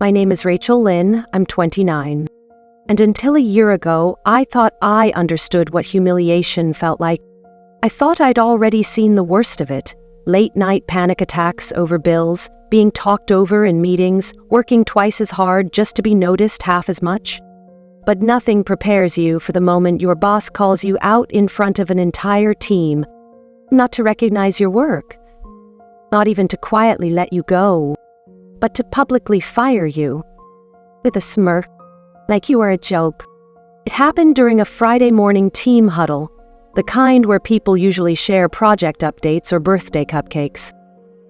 My name is Rachel Lynn, I'm 29. And until a year ago, I thought I understood what humiliation felt like. I thought I'd already seen the worst of it. Late-night panic attacks over bills, being talked over in meetings, working twice as hard just to be noticed half as much. But nothing prepares you for the moment your boss calls you out in front of an entire team, not to recognize your work, not even to quietly let you go, but to publicly fire you with a smirk, like you are a joke. It happened during a Friday morning team huddle, the kind where people usually share project updates or birthday cupcakes.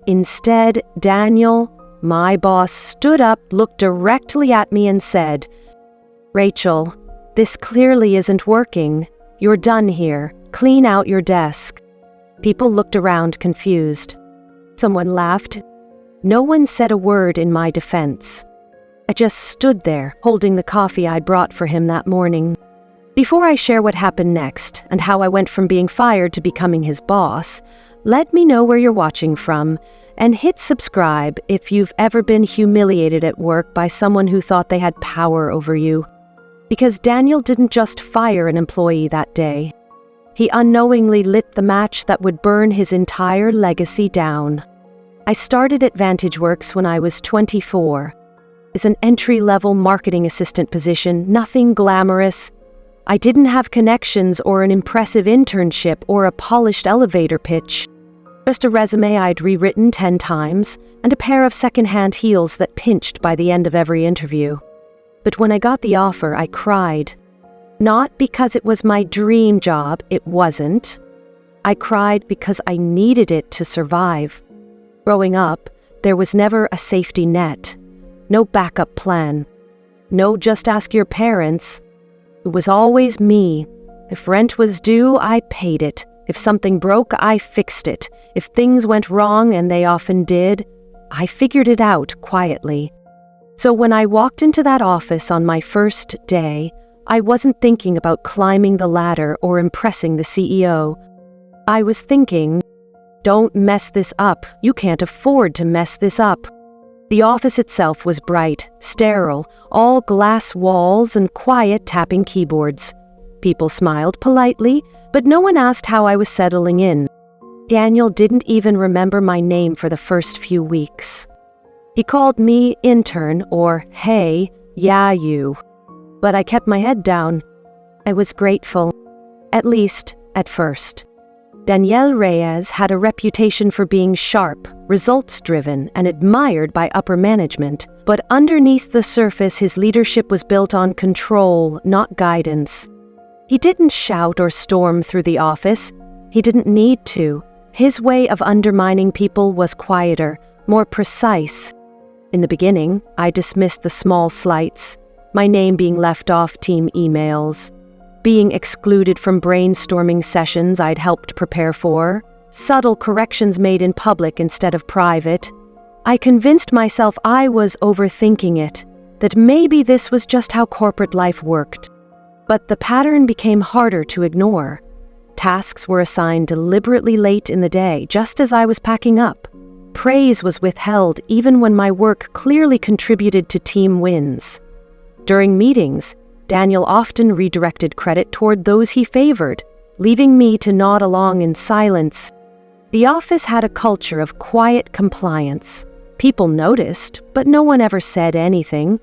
Instead, Daniel, my boss, stood up, looked directly at me and said, "Rachel, this clearly isn't working. You're done here. Clean out your desk." People looked around confused. Someone laughed. No one said a word in my defense. I just stood there, holding the coffee I'd brought for him that morning. Before I share what happened next and how I went from being fired to becoming his boss, let me know where you're watching from and hit subscribe if you've ever been humiliated at work by someone who thought they had power over you. Because Daniel didn't just fire an employee that day. He unknowingly lit the match that would burn his entire legacy down. I started at VantageWorks when I was 24. It's an entry-level marketing assistant position, nothing glamorous. I didn't have connections or an impressive internship or a polished elevator pitch. Just a resume I'd rewritten 10 times and a pair of second-hand heels that pinched by the end of every interview. But when I got the offer, I cried. Not because it was my dream job, it wasn't. I cried because I needed it to survive. Growing up, there was never a safety net. No backup plan. No just ask your parents. It was always me. If rent was due, I paid it. If something broke, I fixed it. If things went wrong, and they often did, I figured it out quietly. So when I walked into that office on my first day, I wasn't thinking about climbing the ladder or impressing the CEO. I was thinking, don't mess this up. You can't afford to mess this up. The office itself was bright, sterile, all glass walls and quiet tapping keyboards. People smiled politely, but no one asked how I was settling in. Daniel didn't even remember my name for the first few weeks. He called me intern or hey, yeah you. But I kept my head down. I was grateful, at least at first. Daniel Reyes had a reputation for being sharp, results-driven, and admired by upper management, but underneath the surface his leadership was built on control, not guidance. He didn't shout or storm through the office. He didn't need to. His way of undermining people was quieter, more precise. In the beginning, I dismissed the small slights, my name being left off team emails, being excluded from brainstorming sessions I'd helped prepare for, subtle corrections made in public instead of private. I convinced myself I was overthinking it, that maybe this was just how corporate life worked. But the pattern became harder to ignore. Tasks were assigned deliberately late in the day, just as I was packing up. Praise was withheld even when my work clearly contributed to team wins. During meetings, Daniel often redirected credit toward those he favored, leaving me to nod along in silence. The office had a culture of quiet compliance. People noticed, but no one ever said anything.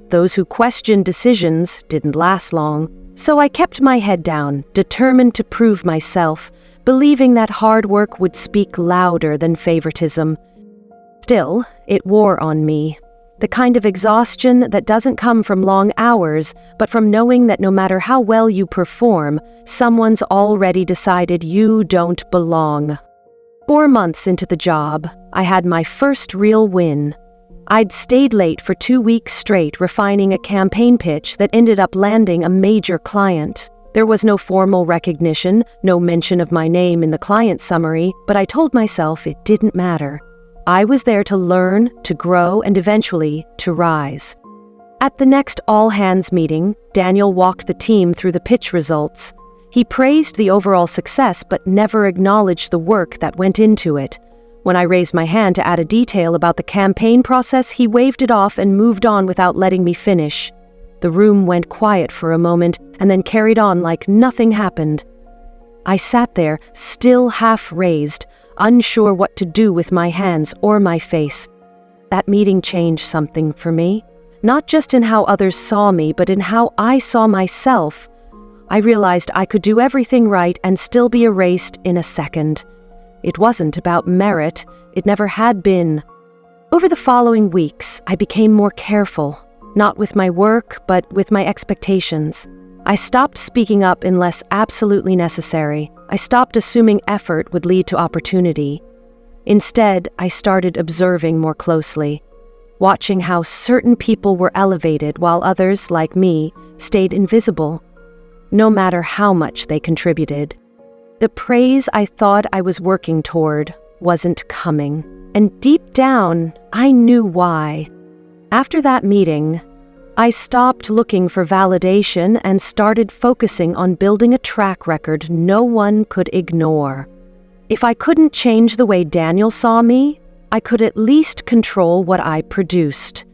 Those who questioned decisions didn't last long, so I kept my head down, determined to prove myself, believing that hard work would speak louder than favoritism. Still, it wore on me. The kind of exhaustion that doesn't come from long hours, but from knowing that no matter how well you perform, someone's already decided you don't belong. 4 months into the job, I had my first real win. I'd stayed late for 2 weeks straight refining a campaign pitch that ended up landing a major client. There was no formal recognition, no mention of my name in the client summary, but I told myself it didn't matter. I was there to learn, to grow, and eventually to rise. At the next all-hands meeting, Daniel walked the team through the pitch results. He praised the overall success but never acknowledged the work that went into it. When I raised my hand to add a detail about the campaign process, he waved it off and moved on without letting me finish. The room went quiet for a moment and then carried on like nothing happened. I sat there, still half raised, unsure what to do with my hands or my face. That meeting changed something for me, not just in how others saw me, but in how I saw myself. I realized I could do everything right and still be erased in a second. It wasn't about merit. It never had been. Over the following weeks, I became more careful, not with my work, but with my expectations. I stopped speaking up unless absolutely necessary. I stopped assuming effort would lead to opportunity. Instead, I started observing more closely, watching how certain people were elevated while others, like me, stayed invisible, no matter how much they contributed. The praise I thought I was working toward wasn't coming, and deep down, I knew why. After that meeting, I stopped looking for validation and started focusing on building a track record no one could ignore. If I couldn't change the way Daniel saw me, I could at least control what I produced.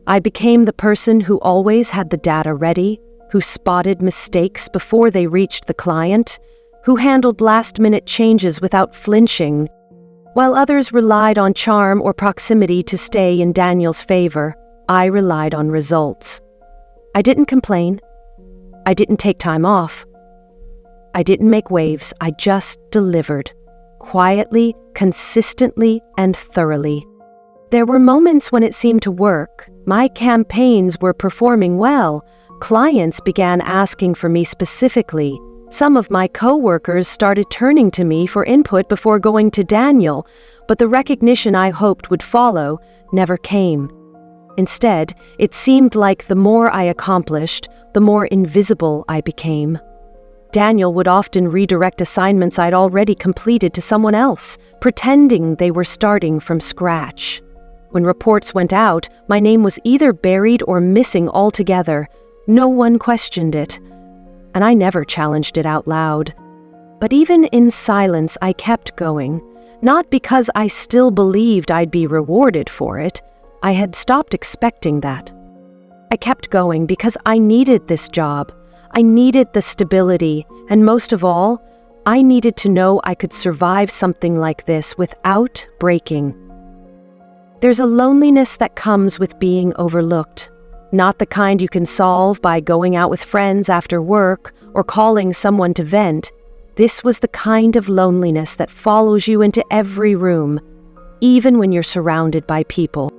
I became the person who always had the data ready, who spotted mistakes before they reached the client, who handled last-minute changes without flinching. While others relied on charm or proximity to stay in Daniel's favor, I relied on results. I didn't complain. I didn't take time off. I didn't make waves. I just delivered. Quietly, consistently, and thoroughly. There were moments when it seemed to work. My campaigns were performing well. Clients began asking for me specifically. Some of my coworkers started turning to me for input before going to Daniel, but the recognition I hoped would follow never came. Instead, it seemed like the more I accomplished, the more invisible I became. Daniel would often redirect assignments I'd already completed to someone else, pretending they were starting from scratch. When reports went out, my name was either buried or missing altogether. No one questioned it, and I never challenged it out loud. But even in silence, I kept going, not because I still believed I'd be rewarded for it. I had stopped expecting that. I kept going because I needed this job. I needed the stability, and most of all, I needed to know I could survive something like this without breaking. There's a loneliness that comes with being overlooked. Not the kind you can solve by going out with friends after work or calling someone to vent. This was the kind of loneliness that follows you into every room, even when you're surrounded by people.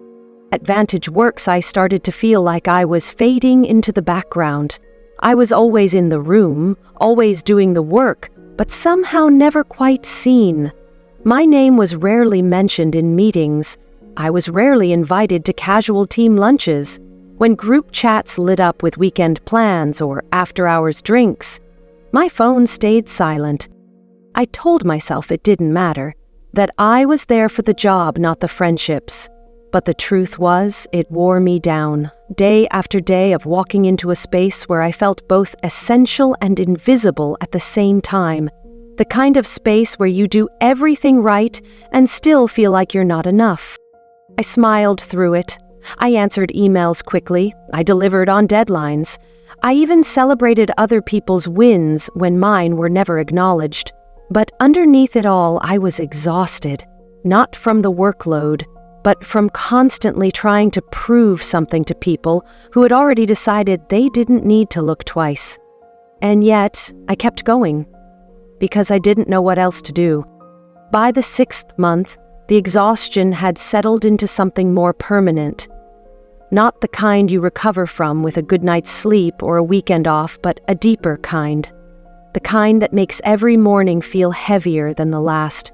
At Vantage Works, I started to feel like I was fading into the background. I was always in the room, always doing the work, but somehow never quite seen. My name was rarely mentioned in meetings. I was rarely invited to casual team lunches. When group chats lit up with weekend plans or after-hours drinks, my phone stayed silent. I told myself it didn't matter, that I was there for the job, not the friendships. But the truth was, it wore me down, day after day of walking into a space where I felt both essential and invisible at the same time. The kind of space where you do everything right and still feel like you're not enough. I smiled through it. I answered emails quickly. I delivered on deadlines. I even celebrated other people's wins when mine were never acknowledged. But underneath it all, I was exhausted, not from the workload, but from constantly trying to prove something to people who had already decided they didn't need to look twice. And yet, I kept going, because I didn't know what else to do. By the 6th month, the exhaustion had settled into something more permanent. Not the kind you recover from with a good night's sleep or a weekend off, but a deeper kind. The kind that makes every morning feel heavier than the last.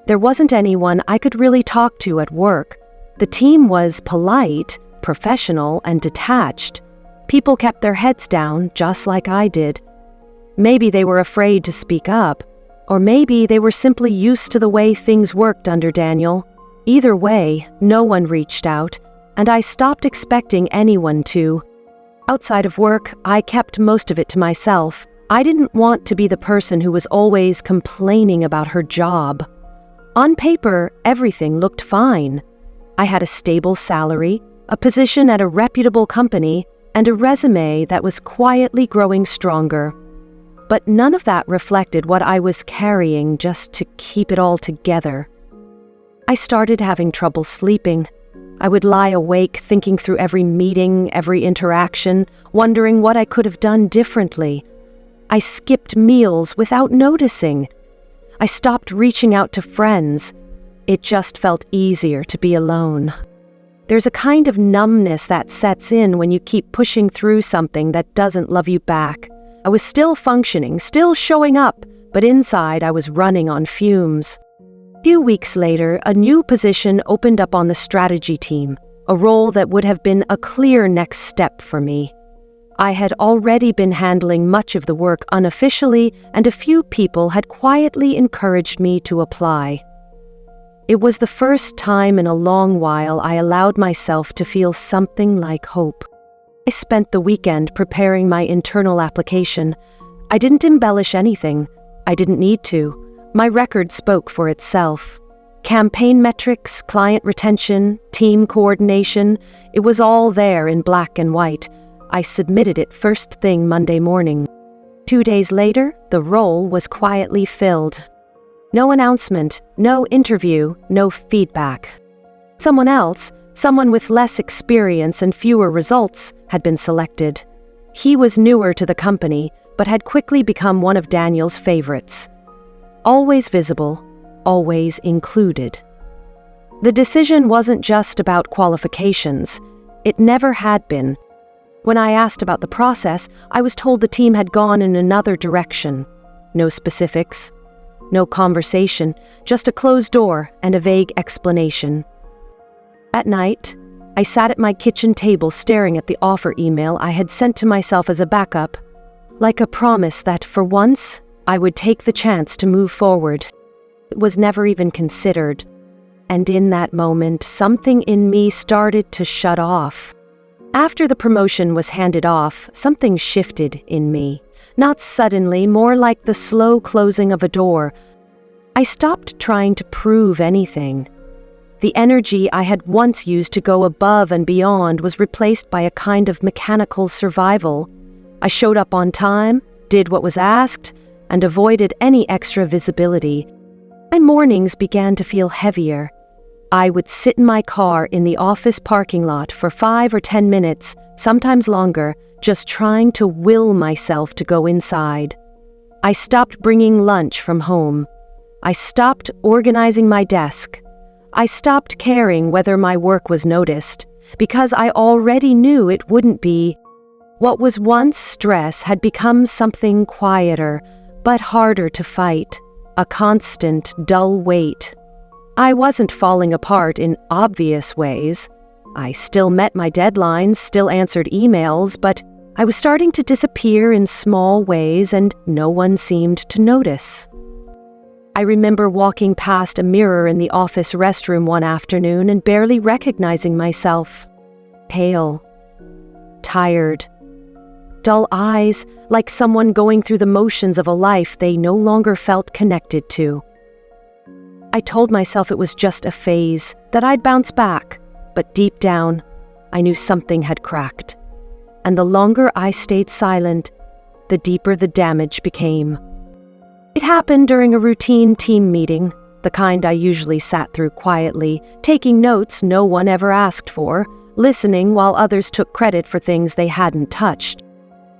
There wasn't anyone I could really talk to at work. The team was polite, professional, and detached. People kept their heads down, just like I did. Maybe they were afraid to speak up, or maybe they were simply used to the way things worked under Daniel. Either way, no one reached out, and I stopped expecting anyone to. Outside of work, I kept most of it to myself. I didn't want to be the person who was always complaining about her job. On paper, everything looked fine. I had a stable salary, a position at a reputable company, and a resume that was quietly growing stronger. But none of that reflected what I was carrying just to keep it all together. I started having trouble sleeping. I would lie awake thinking through every meeting, every interaction, wondering what I could have done differently. I skipped meals without noticing. I stopped reaching out to friends. It just felt easier to be alone. There's a kind of numbness that sets in when you keep pushing through something that doesn't love you back. I was still functioning, still showing up, but inside I was running on fumes. A few weeks later, a new position opened up on the strategy team, a role that would have been a clear next step for me. I had already been handling much of the work unofficially, and a few people had quietly encouraged me to apply. It was the first time in a long while I allowed myself to feel something like hope. I spent the weekend preparing my internal application. I didn't embellish anything. I didn't need to. My record spoke for itself. Campaign metrics, client retention, team coordination, it was all there in black and white. I submitted it first thing Monday morning. 2 days later, the role was quietly filled. No announcement, no interview, no feedback. Someone else, someone with less experience and fewer results, had been selected. He was newer to the company, but had quickly become one of Daniel's favorites. Always visible, always included. The decision wasn't just about qualifications. It never had been. When I asked about the process, I was told the team had gone in another direction. No specifics, no conversation, just a closed door and a vague explanation. At night, I sat at my kitchen table staring at the offer email I had sent to myself as a backup, like a promise that, for once, I would take the chance to move forward. It was never even considered. And in that moment, something in me started to shut off. After the promotion was handed off, something shifted in me. Not suddenly, more like the slow closing of a door. I stopped trying to prove anything. The energy I had once used to go above and beyond was replaced by a kind of mechanical survival. I showed up on time, did what was asked, and avoided any extra visibility. My mornings began to feel heavier. I would sit in my car in the office parking lot for 5 or 10 minutes, sometimes longer, just trying to will myself to go inside. I stopped bringing lunch from home. I stopped organizing my desk. I stopped caring whether my work was noticed, because I already knew it wouldn't be. What was once stress had become something quieter, but harder to fight, a constant, dull weight. I wasn't falling apart in obvious ways. I still met my deadlines, still answered emails, but I was starting to disappear in small ways and no one seemed to notice. I remember walking past a mirror in the office restroom one afternoon and barely recognizing myself. Pale, tired, dull eyes, like someone going through the motions of a life they no longer felt connected to. I told myself it was just a phase, that I'd bounce back, but deep down, I knew something had cracked. And the longer I stayed silent, the deeper the damage became. It happened during a routine team meeting, the kind I usually sat through quietly, taking notes no one ever asked for, listening while others took credit for things they hadn't touched.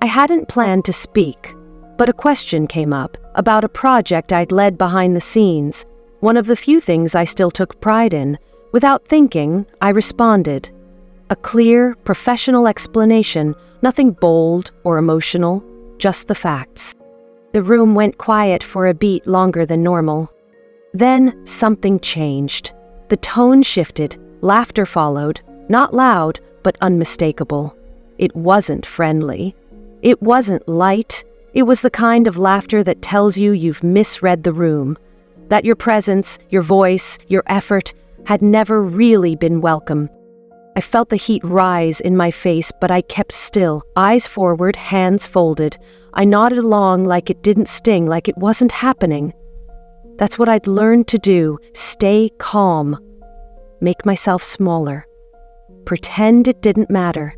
I hadn't planned to speak, but a question came up about a project I'd led behind the scenes, one of the few things I still took pride in. Without thinking, I responded. A clear, professional explanation, nothing bold or emotional, just the facts. The room went quiet for a beat longer than normal. Then something changed. The tone shifted, laughter followed, not loud, but unmistakable. It wasn't friendly. It wasn't light. It was the kind of laughter that tells you you've misread the room, that your presence, your voice, your effort had never really been welcome. I felt the heat rise in my face, but I kept still, eyes forward, hands folded. I nodded along like it didn't sting, like it wasn't happening. That's what I'd learned to do. Stay calm. Make myself smaller. Pretend it didn't matter.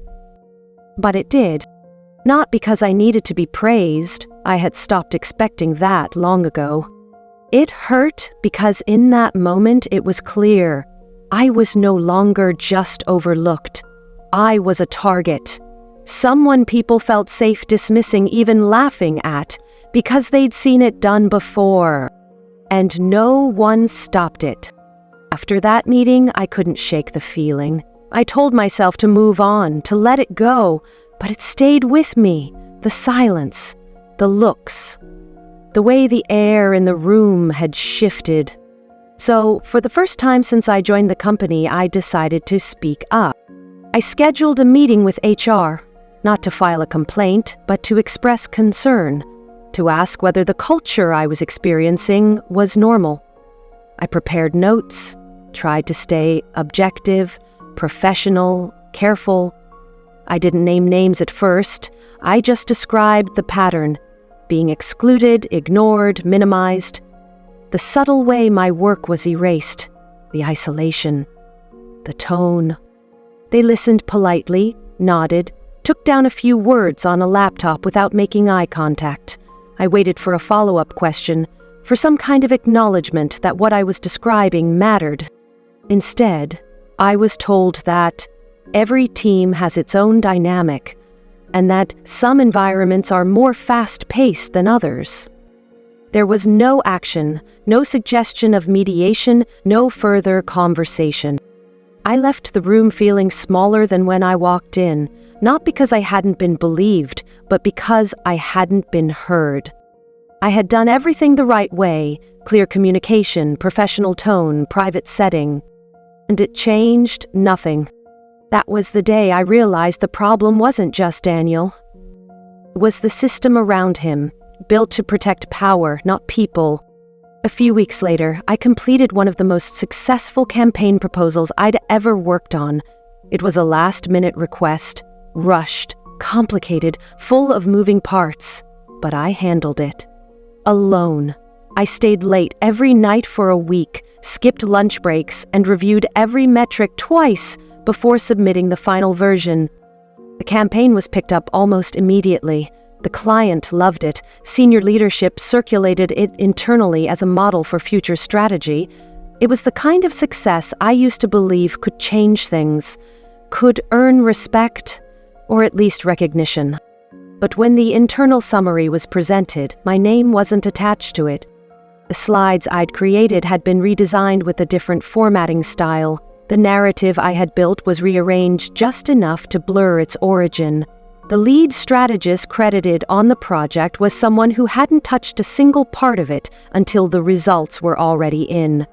But it did. Not because I needed to be praised. I had stopped expecting that long ago. It hurt because in that moment it was clear. I was no longer just overlooked. I was a target. Someone people felt safe dismissing, even laughing at, because they'd seen it done before. And no one stopped it. After that meeting, I couldn't shake the feeling. I told myself to move on, to let it go, but it stayed with me. The silence, the looks, the way the air in the room had shifted. So, for the first time since I joined the company, I decided to speak up. I scheduled a meeting with HR, not to file a complaint, but to express concern, to ask whether the culture I was experiencing was normal. I prepared notes, tried to stay objective, professional, careful. I didn't name names at first. I just described the pattern, being excluded, ignored, minimized. The subtle way my work was erased, the isolation, the tone. They listened politely, nodded, took down a few words on a laptop without making eye contact. I waited for a follow-up question, for some kind of acknowledgement that what I was describing mattered. Instead, I was told that every team has its own dynamic, and that some environments are more fast-paced than others. There was no action, no suggestion of mediation, no further conversation. I left the room feeling smaller than when I walked in, not because I hadn't been believed, but because I hadn't been heard. I had done everything the right way, clear communication, professional tone, private setting. And it changed nothing. That was the day I realized the problem wasn't just Daniel. It was the system around him, built to protect power, not people. A few weeks later, I completed one of the most successful campaign proposals I'd ever worked on. It was a last-minute request, rushed, complicated, full of moving parts. But I handled it. Alone. I stayed late every night for a week, skipped lunch breaks, and reviewed every metric twice before submitting the final version. The campaign was picked up almost immediately. The client loved it. Senior leadership circulated it internally as a model for future strategy. It was the kind of success I used to believe could change things, could earn respect, or at least recognition. But when the internal summary was presented, my name wasn't attached to it. The slides I'd created had been redesigned with a different formatting style. The narrative I had built was rearranged just enough to blur its origin. The lead strategist credited on the project was someone who hadn't touched a single part of it until the results were already in.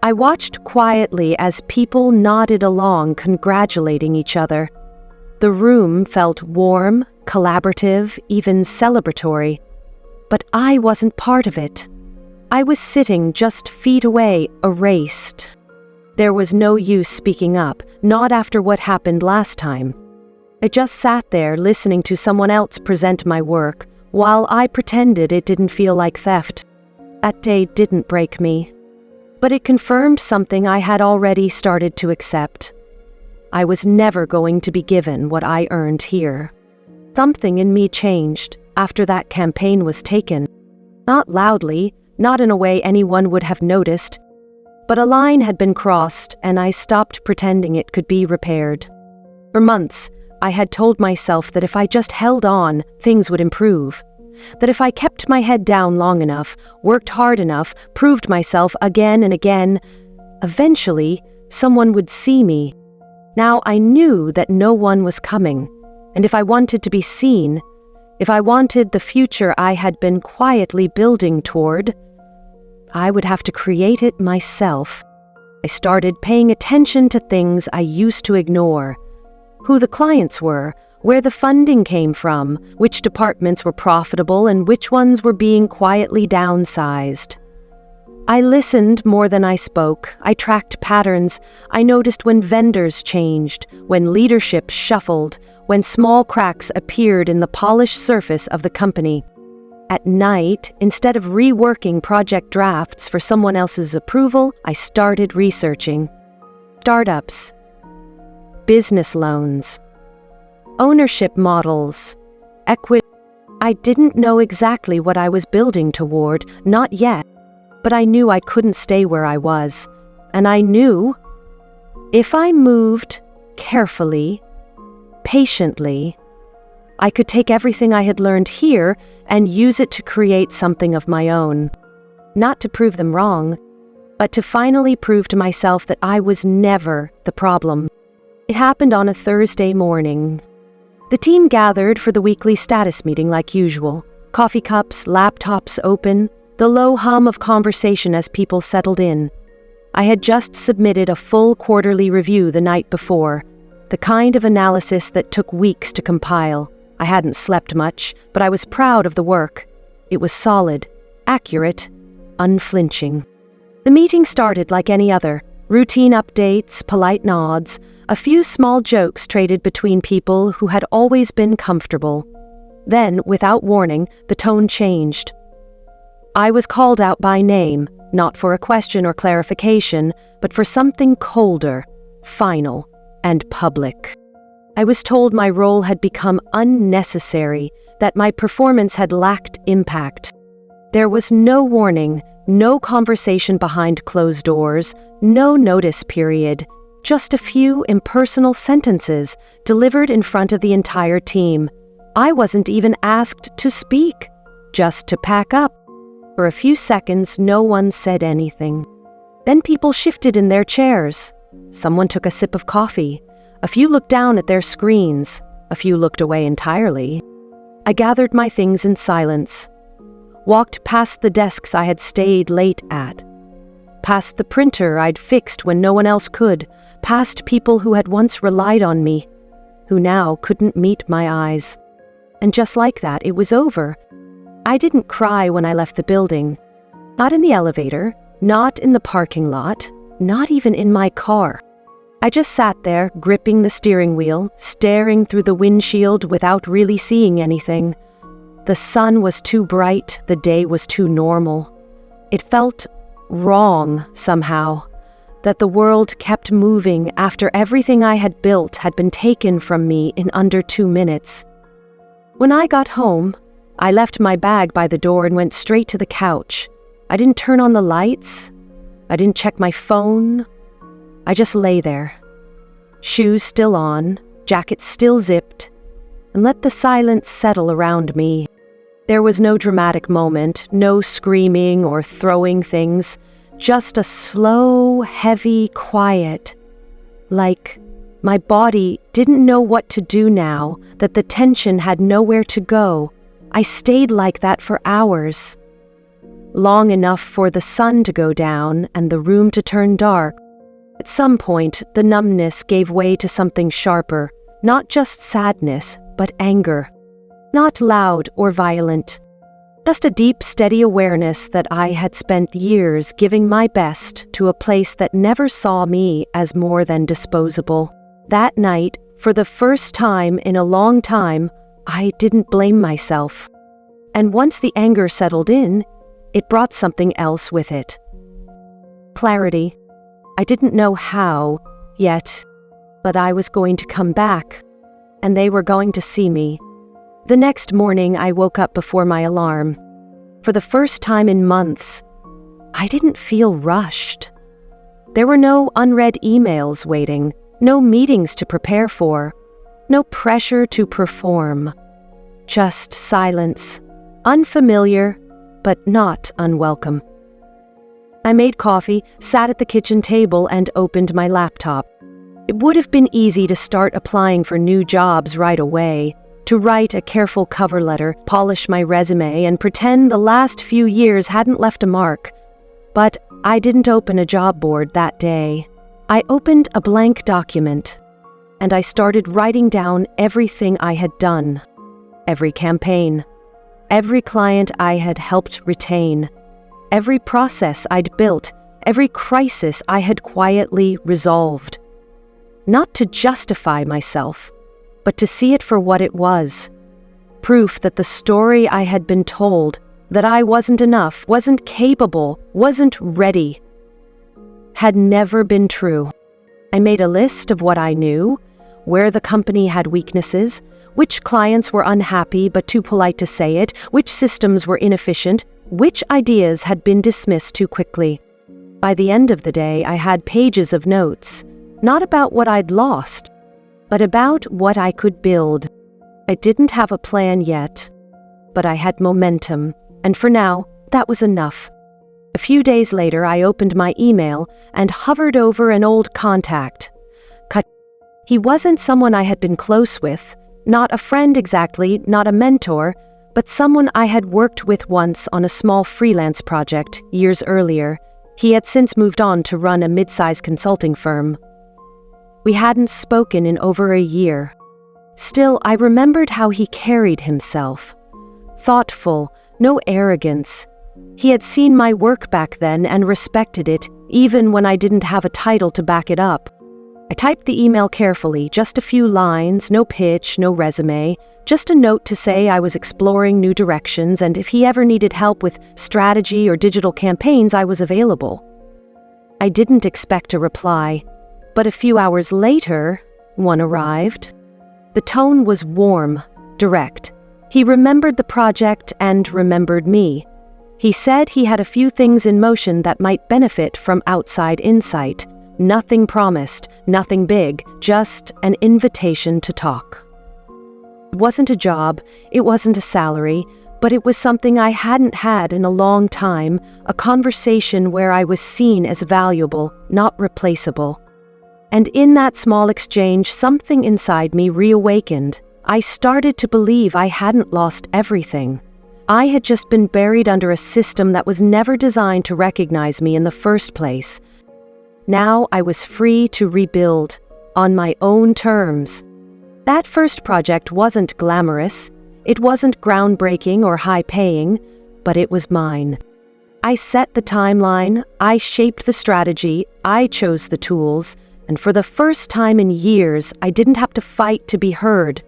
I watched quietly as people nodded along, congratulating each other. The room felt warm, collaborative, even celebratory. But I wasn't part of it. I was sitting just feet away, erased. There was no use speaking up, not after what happened last time. I just sat there listening to someone else present my work, while I pretended it didn't feel like theft. That day didn't break me, but it confirmed something I had already started to accept. I was never going to be given what I earned here. Something in me changed after that campaign was taken. Not loudly, not in a way anyone would have noticed, but a line had been crossed and I stopped pretending it could be repaired. For months, I had told myself that if I just held on, things would improve. That if I kept my head down long enough, worked hard enough, proved myself again and again, eventually someone would see me. Now I knew that no one was coming, and if I wanted to be seen, if I wanted the future I had been quietly building toward, I would have to create it myself. I started paying attention to things I used to ignore. Who the clients were, where the funding came from, which departments were profitable and which ones were being quietly downsized. I listened more than I spoke. I tracked patterns. I noticed when vendors changed, when leadership shuffled, when small cracks appeared in the polished surface of the company. At night, instead of reworking project drafts for someone else's approval, I started researching startups, business loans, ownership models, equity. I didn't know exactly what I was building toward, not yet, but I knew I couldn't stay where I was. And I knew if I moved carefully, patiently, I could take everything I had learned here and use it to create something of my own. Not to prove them wrong, but to finally prove to myself that I was never the problem. It happened on a Thursday morning. The team gathered for the weekly status meeting like usual. Coffee cups, laptops open, the low hum of conversation as people settled in. I had just submitted a full quarterly review the night before, the kind of analysis that took weeks to compile. I hadn't slept much, but I was proud of the work. It was solid, accurate, unflinching. The meeting started like any other. Routine updates, polite nods, a few small jokes traded between people who had always been comfortable. Then, without warning, the tone changed. I was called out by name, not for a question or clarification, but for something colder, final, and public. I was told my role had become unnecessary, that my performance had lacked impact. There was no warning, no conversation behind closed doors, no notice period, just a few impersonal sentences delivered in front of the entire team. I wasn't even asked to speak, just to pack up. For a few seconds, no one said anything. Then people shifted in their chairs. Someone took a sip of coffee. A few looked down at their screens. A few looked away entirely. I gathered my things in silence. Walked past the desks I had stayed late at. Past the printer I'd fixed when no one else could. Past people who had once relied on me, who now couldn't meet my eyes. And just like that, it was over. I didn't cry when I left the building. Not in the elevator, not in the parking lot, not even in my car. I just sat there, gripping the steering wheel, staring through the windshield without really seeing anything. The sun was too bright, the day was too normal. It felt wrong, somehow, that the world kept moving after everything I had built had been taken from me in under 2 minutes. When I got home, I left my bag by the door and went straight to the couch. I didn't turn on the lights. I didn't check my phone. I just lay there, shoes still on, jacket still zipped, and let the silence settle around me. There was no dramatic moment, no screaming or throwing things, just a slow, heavy quiet, like my body didn't know what to do now, that the tension had nowhere to go. I stayed like that for hours, long enough for the sun to go down and the room to turn dark. At some point, the numbness gave way to something sharper, not just sadness, but anger. Not loud or violent, just a deep, steady awareness that I had spent years giving my best to a place that never saw me as more than disposable. That night, for the first time in a long time, I didn't blame myself. And once the anger settled in, it brought something else with it. Clarity. I didn't know how, yet, but I was going to come back, and they were going to see me. The next morning, I woke up before my alarm. For the first time in months, I didn't feel rushed. There were no unread emails waiting, no meetings to prepare for, no pressure to perform. Just silence, unfamiliar, but not unwelcome. I made coffee, sat at the kitchen table, and opened my laptop. It would have been easy to start applying for new jobs right away, to write a careful cover letter, polish my resume, and pretend the last few years hadn't left a mark. But I didn't open a job board that day. I opened a blank document, and I started writing down everything I had done. Every campaign, every client I had helped retain, every process I'd built, every crisis I had quietly resolved. Not to justify myself, but to see it for what it was. Proof that the story I had been told, that I wasn't enough, wasn't capable, wasn't ready, had never been true. I made a list of what I knew, where the company had weaknesses, which clients were unhappy but too polite to say it, which systems were inefficient, which ideas had been dismissed too quickly. By the end of the day, I had pages of notes, not about what I'd lost, but about what I could build. I didn't have a plan yet, but I had momentum, and for now, that was enough. A few days later, I opened my email and hovered over an old contact. He wasn't someone I had been close with, not a friend exactly, not a mentor, but someone I had worked with once on a small freelance project years earlier. He had since moved on to run a mid-sized consulting firm. We hadn't spoken in over a year. Still, I remembered how he carried himself. Thoughtful, no arrogance. He had seen my work back then and respected it, even when I didn't have a title to back it up. I typed the email carefully, just a few lines, no pitch, no resume, just a note to say I was exploring new directions, and if he ever needed help with strategy or digital campaigns, I was available. I didn't expect a reply, but a few hours later, one arrived. The tone was warm, direct. He remembered the project and remembered me. He said he had a few things in motion that might benefit from outside insight. Nothing promised, nothing big, just an invitation to talk. It wasn't a job, it wasn't a salary, but it was something I hadn't had in a long time, a conversation where I was seen as valuable, not replaceable. And in that small exchange, something inside me reawakened. I started to believe I hadn't lost everything. I had just been buried under a system that was never designed to recognize me in the first place. Now I was free to rebuild, on my own terms. That first project wasn't glamorous, it wasn't groundbreaking or high-paying, but it was mine. I set the timeline, I shaped the strategy, I chose the tools, and for the first time in years, I didn't have to fight to be heard.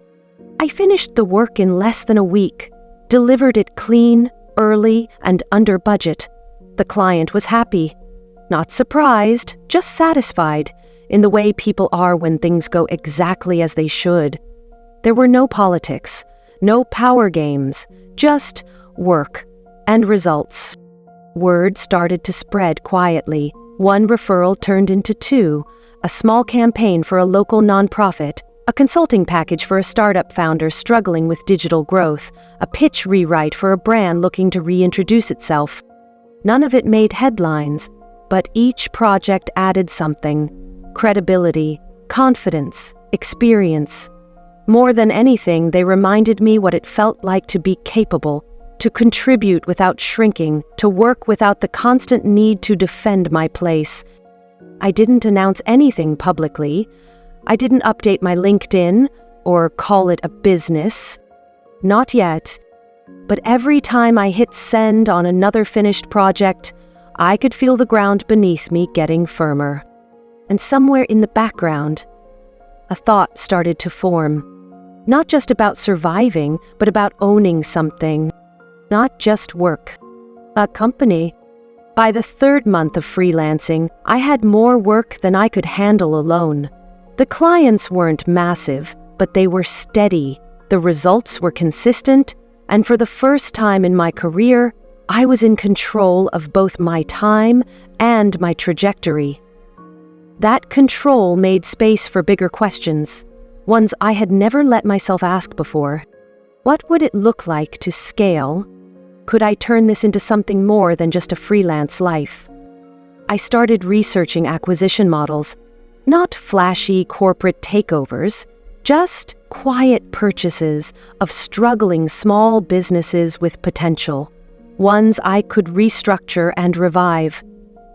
I finished the work in less than a week, delivered it clean, early, and under budget. The client was happy. Not surprised, just satisfied, in the way people are when things go exactly as they should. There were no politics, no power games, just work and results. Word started to spread quietly. One referral turned into two, a small campaign for a local nonprofit, a consulting package for a startup founder struggling with digital growth, a pitch rewrite for a brand looking to reintroduce itself. None of it made headlines, but each project added something: credibility, confidence, experience. More than anything, they reminded me what it felt like to be capable, to contribute without shrinking, to work without the constant need to defend my place. I didn't announce anything publicly. I didn't update my LinkedIn or call it a business. Not yet. But every time I hit send on another finished project, I could feel the ground beneath me getting firmer. And somewhere in the background, a thought started to form. Not just about surviving, but about owning something. Not just work. A company. By the third month of freelancing, I had more work than I could handle alone. The clients weren't massive, but they were steady. The results were consistent, and for the first time in my career, I was in control of both my time and my trajectory. That control made space for bigger questions, ones I had never let myself ask before. What would it look like to scale? Could I turn this into something more than just a freelance life? I started researching acquisition models, not flashy corporate takeovers, just quiet purchases of struggling small businesses with potential, ones I could restructure and revive.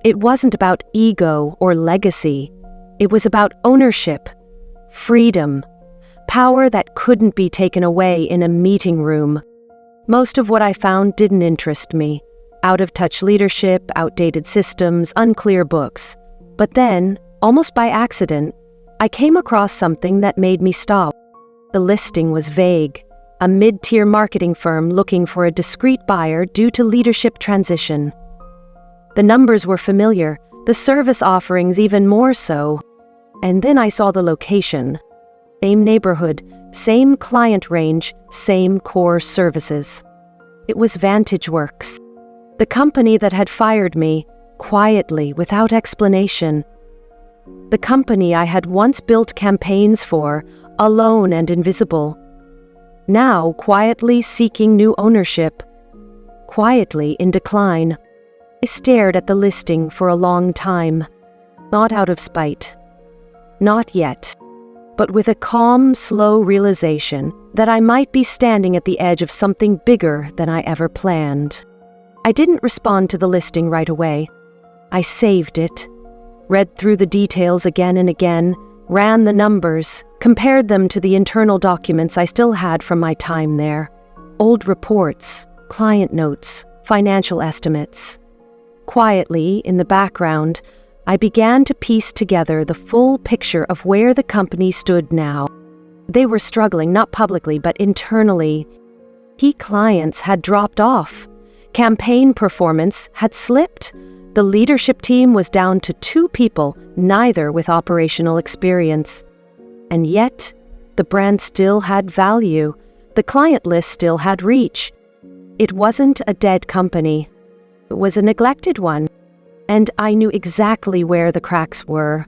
It wasn't about ego or legacy. It was about ownership, freedom, power that couldn't be taken away in a meeting room. Most of what I found didn't interest me. Out-of-touch leadership, outdated systems, unclear books. But then, almost by accident, I came across something that made me stop. The listing was vague. a mid-tier marketing firm looking for a discreet buyer due to leadership transition. The numbers were familiar, the service offerings even more so. And then I saw the location. Same neighborhood, same client range, same core services. It was VantageWorks, the company that had fired me, quietly, without explanation. The company I had once built campaigns for, alone and invisible. Now quietly seeking new ownership. Quietly in decline. I stared at the listing for a long time. Not out of spite. Not yet. But with a calm, slow realization that I might be standing at the edge of something bigger than I ever planned. I didn't respond to the listing right away. I saved it, read through the details again and again, ran the numbers, compared them to the internal documents I still had from my time there. Old reports, client notes, financial estimates. Quietly, in the background, I began to piece together the full picture of where the company stood now. They were struggling, not publicly, but internally. Key clients had dropped off. Campaign performance had slipped. The leadership team was down to 2 people, neither with operational experience. And yet, the brand still had value. The client list still had reach. It wasn't a dead company. It was a neglected one. And I knew exactly where the cracks were.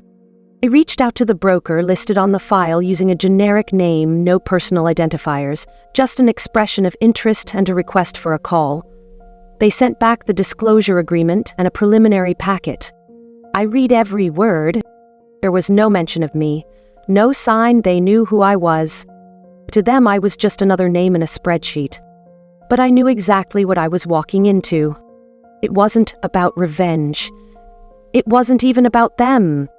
I reached out to the broker listed on the file using a generic name, no personal identifiers, just an expression of interest and a request for a call. They sent back the disclosure agreement and a preliminary packet. I read every word. There was no mention of me, no sign they knew who I was. To them, I was just another name in a spreadsheet. But I knew exactly what I was walking into. It wasn't about revenge. It wasn't even about them.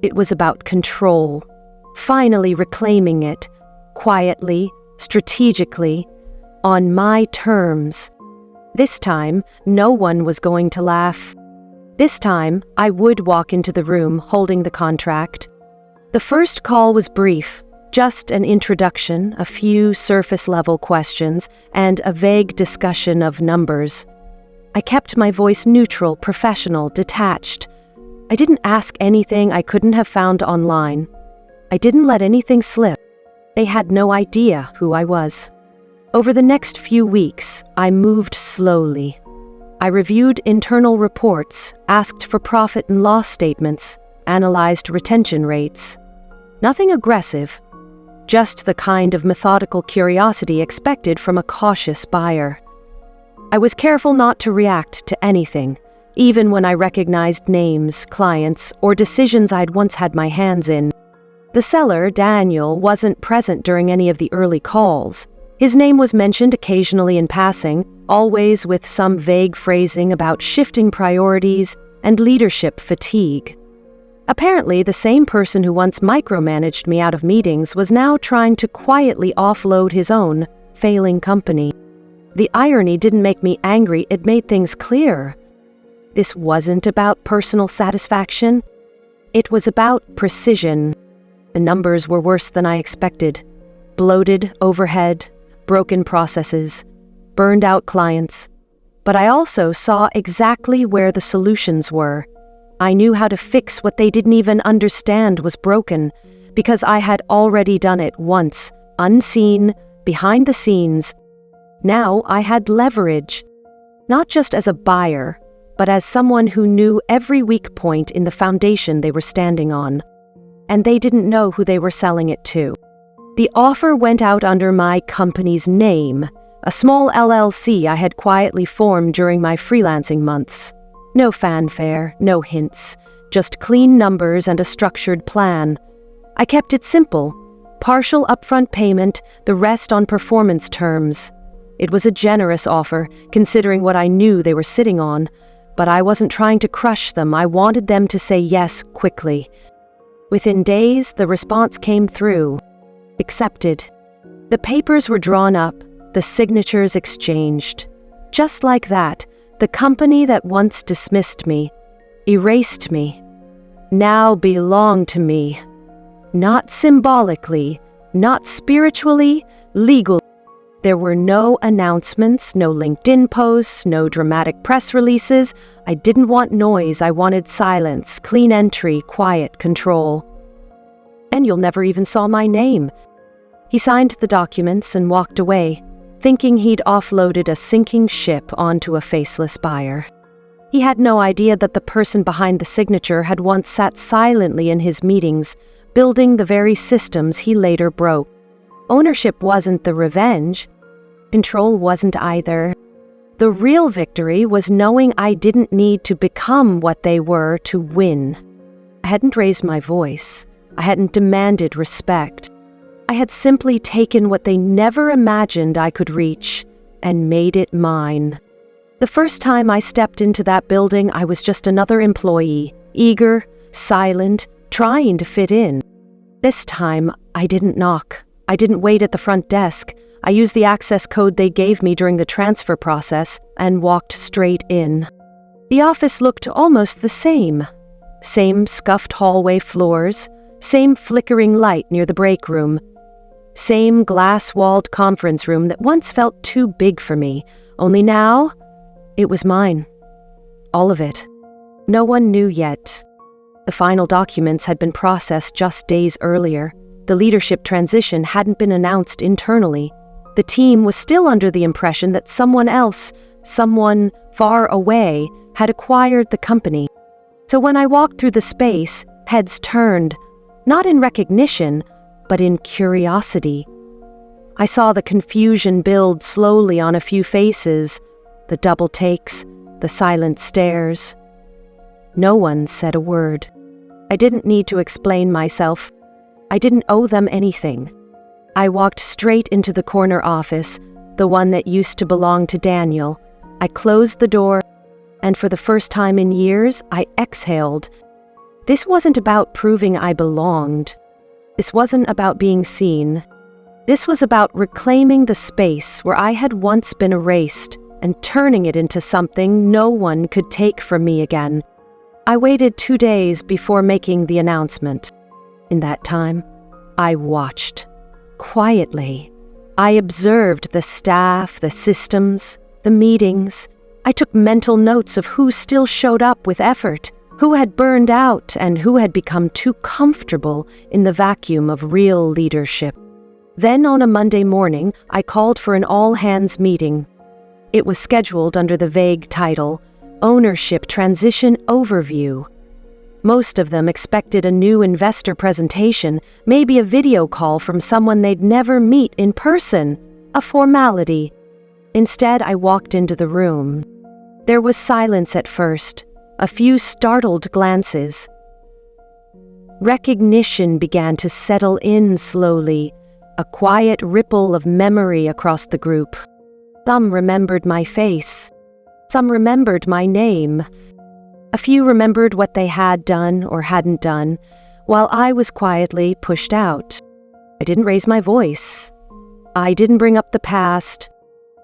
It was about control. Finally reclaiming it, quietly, strategically, on my terms. This time, no one was going to laugh. This time, I would walk into the room holding the contract. The first call was brief, just an introduction, a few surface-level questions, and a vague discussion of numbers. I kept my voice neutral, professional, detached. I didn't ask anything I couldn't have found online. I didn't let anything slip. They had no idea who I was. Over the next few weeks, I moved slowly. I reviewed internal reports, asked for profit and loss statements, analyzed retention rates. Nothing aggressive, just the kind of methodical curiosity expected from a cautious buyer. I was careful not to react to anything, even when I recognized names, clients, or decisions I'd once had my hands in. The seller, Daniel, wasn't present during any of the early calls. His name was mentioned occasionally in passing, always with some vague phrasing about shifting priorities and leadership fatigue. Apparently, the same person who once micromanaged me out of meetings was now trying to quietly offload his own failing company. The irony didn't make me angry, it made things clear. This wasn't about personal satisfaction. It was about precision. The numbers were worse than I expected. Bloated overhead, broken processes, burned out clients. But I also saw exactly where the solutions were. I knew how to fix what they didn't even understand was broken, because I had already done it once, unseen, behind the scenes. Now I had leverage, not just as a buyer, but as someone who knew every weak point in the foundation they were standing on. And they didn't know who they were selling it to. The offer went out under my company's name, a small LLC I had quietly formed during my freelancing months. No fanfare, no hints, just clean numbers and a structured plan. I kept it simple, partial upfront payment, the rest on performance terms. It was a generous offer, considering what I knew they were sitting on, but I wasn't trying to crush them. I wanted them to say yes quickly. Within days, the response came through. Accepted. The papers were drawn up, the signatures exchanged. Just like that, the company that once dismissed me, erased me, now belonged to me. Not symbolically, not spiritually, legally. There were no announcements, no LinkedIn posts, no dramatic press releases. I didn't want noise, I wanted silence, clean entry, quiet control. And you'll never even saw my name. He signed the documents and walked away, thinking he'd offloaded a sinking ship onto a faceless buyer. He had no idea that the person behind the signature had once sat silently in his meetings, building the very systems he later broke. Ownership wasn't the revenge. Control wasn't either. The real victory was knowing I didn't need to become what they were to win. I hadn't raised my voice. I hadn't demanded respect. I had simply taken what they never imagined I could reach and made it mine. The first time I stepped into that building, I was just another employee, eager, silent, trying to fit in. This time, I didn't knock. I didn't wait at the front desk. I used the access code they gave me during the transfer process and walked straight in. The office looked almost the same. Same scuffed hallway floors, same flickering light near the break room, same glass-walled conference room that once felt too big for me, only now, it was mine. All of it. No one knew yet. The final documents had been processed just days earlier. The leadership transition hadn't been announced internally. The team was still under the impression that someone else, someone far away, had acquired the company. So when I walked through the space, heads turned, not in recognition, but in curiosity. I saw the confusion build slowly on a few faces, the double takes, the silent stares. No one said a word. I didn't need to explain myself. I didn't owe them anything. I walked straight into the corner office, the one that used to belong to Daniel. I closed the door, and for the first time in years, I exhaled. This wasn't about proving I belonged. This wasn't about being seen. This was about reclaiming the space where I had once been erased and turning it into something no one could take from me again. I waited 2 days before making the announcement. In that time, I watched. Quietly. I observed the staff, the systems, the meetings. I took mental notes of who still showed up with effort, who had burned out, and who had become too comfortable in the vacuum of real leadership. Then on a Monday morning, I called for an all-hands meeting. It was scheduled under the vague title, Ownership Transition Overview. Most of them expected a new investor presentation, maybe a video call from someone they'd never meet in person, a formality. Instead, I walked into the room. There was silence at first, a few startled glances. Recognition began to settle in slowly, a quiet ripple of memory across the group. Some remembered my face. Some remembered my name. A few remembered what they had done or hadn't done, while I was quietly pushed out. I didn't raise my voice. I didn't bring up the past.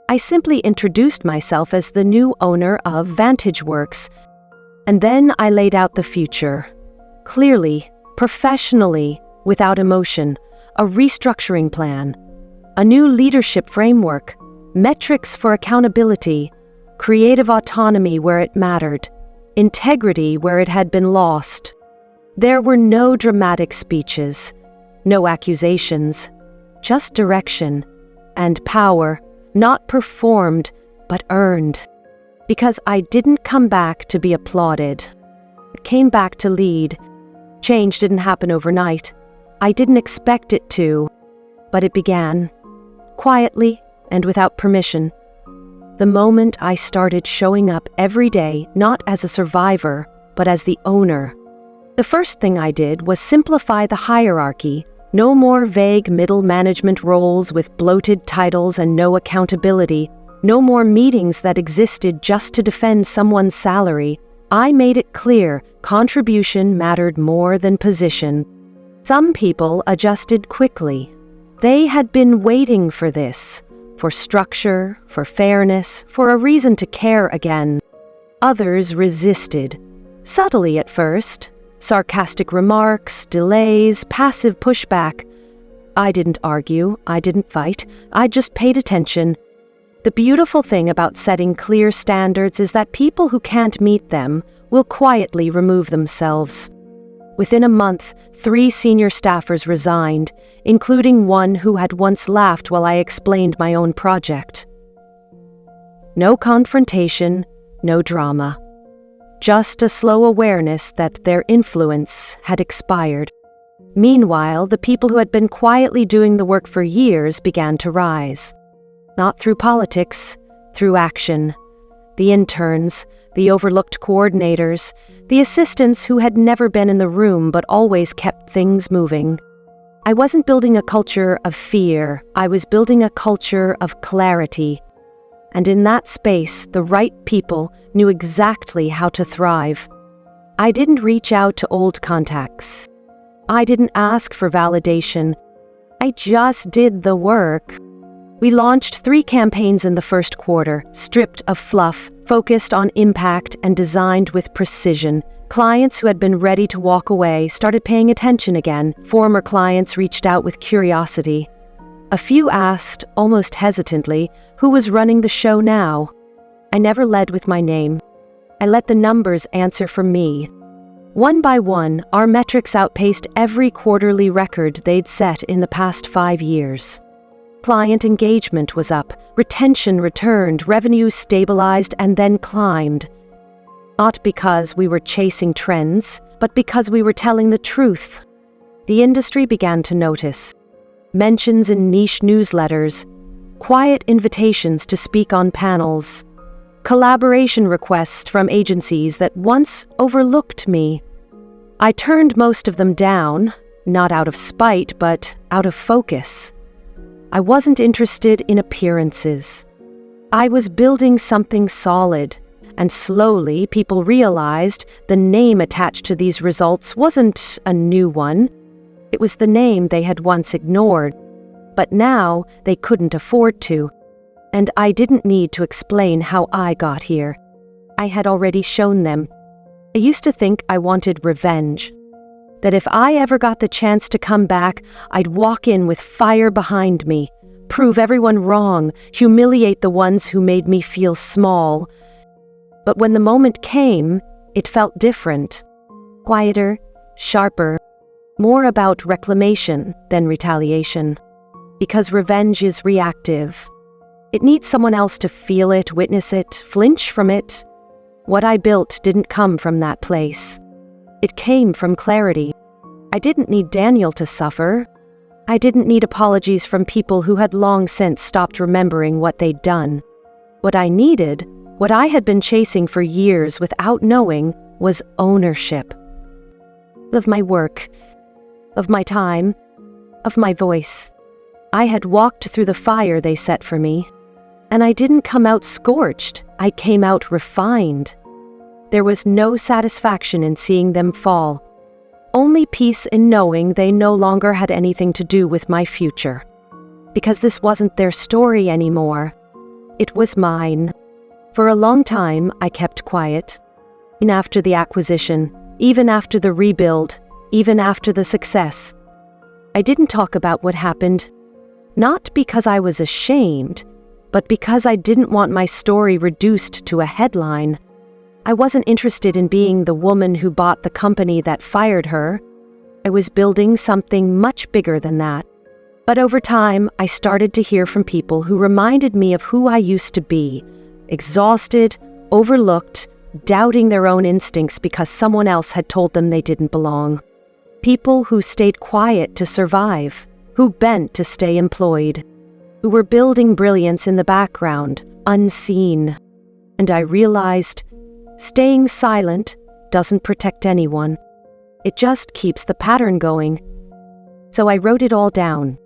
I simply introduced myself as the new owner of VantageWorks, and then I laid out the future. Clearly, professionally, without emotion, a restructuring plan, a new leadership framework, metrics for accountability, creative autonomy where it mattered, integrity where it had been lost. There were no dramatic speeches, no accusations, just direction and power, not performed, but earned. Because I didn't come back to be applauded. I came back to lead. Change didn't happen overnight. I didn't expect it to, but it began, quietly and without permission. The moment I started showing up every day, not as a survivor, but as the owner. The first thing I did was simplify the hierarchy. No more vague middle management roles with bloated titles and no accountability. No more meetings that existed just to defend someone's salary. I made it clear contribution mattered more than position. Some people adjusted quickly. They had been waiting for this. For structure, for fairness, for a reason to care again. Others resisted, subtly at first, sarcastic remarks, delays, passive pushback. I didn't argue, I didn't fight, I just paid attention. The beautiful thing about setting clear standards is that people who can't meet them will quietly remove themselves. Within a month, 3 senior staffers resigned, including one who had once laughed while I explained my own project. No confrontation, no drama. Just a slow awareness that their influence had expired. Meanwhile, the people who had been quietly doing the work for years began to rise. Not through politics, through action. The interns, the overlooked coordinators, the assistants who had never been in the room but always kept things moving. I wasn't building a culture of fear, I was building a culture of clarity. And in that space, the right people knew exactly how to thrive. I didn't reach out to old contacts. I didn't ask for validation. I just did the work. We launched 3 campaigns in the first quarter, stripped of fluff, focused on impact, and designed with precision. Clients who had been ready to walk away started paying attention again. Former clients reached out with curiosity. A few asked, almost hesitantly, who was running the show now. I never led with my name. I let the numbers answer for me. One by one, our metrics outpaced every quarterly record they'd set in the past 5 years. Client engagement was up, retention returned, revenue stabilized, and then climbed. Not because we were chasing trends, but because we were telling the truth. The industry began to notice. Mentions in niche newsletters, quiet invitations to speak on panels, collaboration requests from agencies that once overlooked me. I turned most of them down, not out of spite, but out of focus. I wasn't interested in appearances. I was building something solid, and slowly people realized the name attached to these results wasn't a new one. It was the name they had once ignored, but now they couldn't afford to. And I didn't need to explain how I got here. I had already shown them. I used to think I wanted revenge. That if I ever got the chance to come back, I'd walk in with fire behind me, prove everyone wrong, humiliate the ones who made me feel small. But when the moment came, it felt different. Quieter, sharper, more about reclamation than retaliation. Because revenge is reactive. It needs someone else to feel it, witness it, flinch from it. What I built didn't come from that place. It came from clarity. I didn't need Daniel to suffer. I didn't need apologies from people who had long since stopped remembering what they'd done. What I needed, what I had been chasing for years without knowing, was ownership. Of my work, of my time, of my voice. I had walked through the fire they set for me, and I didn't come out scorched, I came out refined. There was no satisfaction in seeing them fall, only peace in knowing they no longer had anything to do with my future. Because this wasn't their story anymore. It was mine. For a long time, I kept quiet. Even after the acquisition, even after the rebuild, even after the success. I didn't talk about what happened. Not because I was ashamed, but because I didn't want my story reduced to a headline. I wasn't interested in being the woman who bought the company that fired her. I was building something much bigger than that. But over time, I started to hear from people who reminded me of who I used to be, exhausted, overlooked, doubting their own instincts because someone else had told them they didn't belong. People who stayed quiet to survive, who bent to stay employed, who were building brilliance in the background, unseen. And I realized, staying silent doesn't protect anyone. It just keeps the pattern going. So I wrote it all down.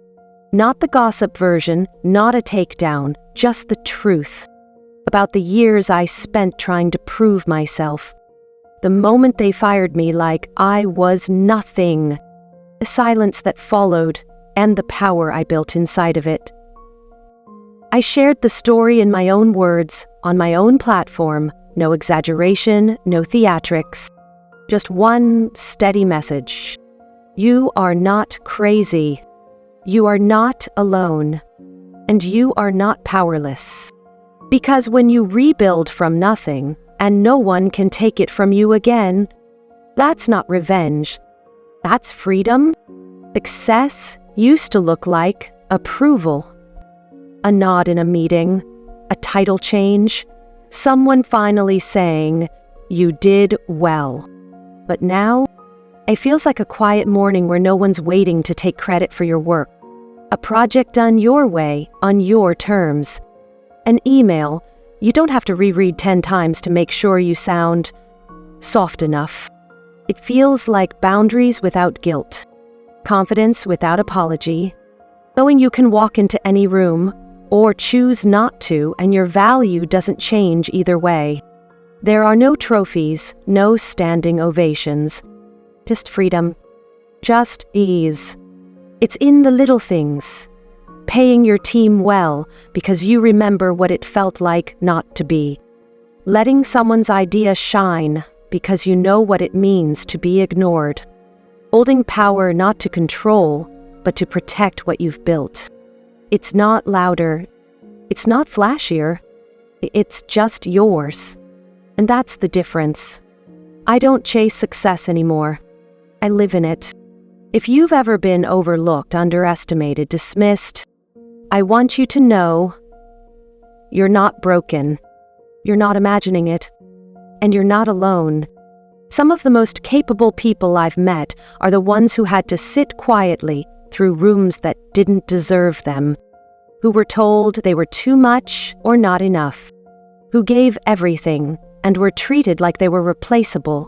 Not the gossip version, not a takedown, just the truth. About the years I spent trying to prove myself. The moment they fired me like I was nothing. The silence that followed, and the power I built inside of it. I shared the story in my own words, on my own platform. No exaggeration, no theatrics. Just one steady message. You are not crazy. You are not alone, and you are not powerless. Because when you rebuild from nothing, and no one can take it from you again, that's not revenge. That's freedom. Success used to look like approval. A nod in a meeting, a title change, someone finally saying, "You did well." But now, it feels like a quiet morning where no one's waiting to take credit for your work. A project done your way, on your terms. An email you don't have to reread 10 times to make sure you sound soft enough. It feels like boundaries without guilt, confidence without apology, knowing you can walk into any room or choose not to, and your value doesn't change either way. There are no trophies, no standing ovations, just freedom, just ease. It's in the little things. Paying your team well because you remember what it felt like not to be. Letting someone's idea shine because you know what it means to be ignored. Holding power not to control, but to protect what you've built. It's not louder. It's not flashier. It's just yours. And that's the difference. I don't chase success anymore. I live in it. If you've ever been overlooked, underestimated, dismissed, I want you to know you're not broken. You're not imagining it. And you're not alone. Some of the most capable people I've met are the ones who had to sit quietly through rooms that didn't deserve them, who were told they were too much or not enough, who gave everything and were treated like they were replaceable.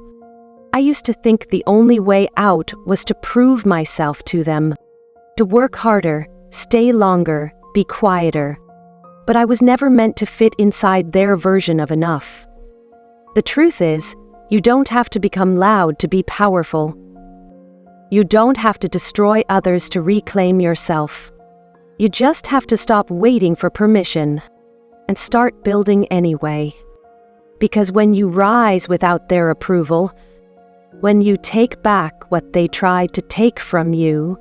I used to think the only way out was to prove myself to them, to work harder, stay longer, be quieter. But I was never meant to fit inside their version of enough. The truth is, you don't have to become loud to be powerful. You don't have to destroy others to reclaim yourself. You just have to stop waiting for permission and start building anyway. Because when you rise without their approval, when you take back what they tried to take from you,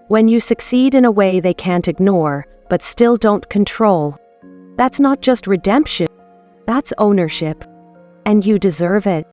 when you succeed in a way they can't ignore but still don't control, that's not just redemption, that's ownership. And you deserve it.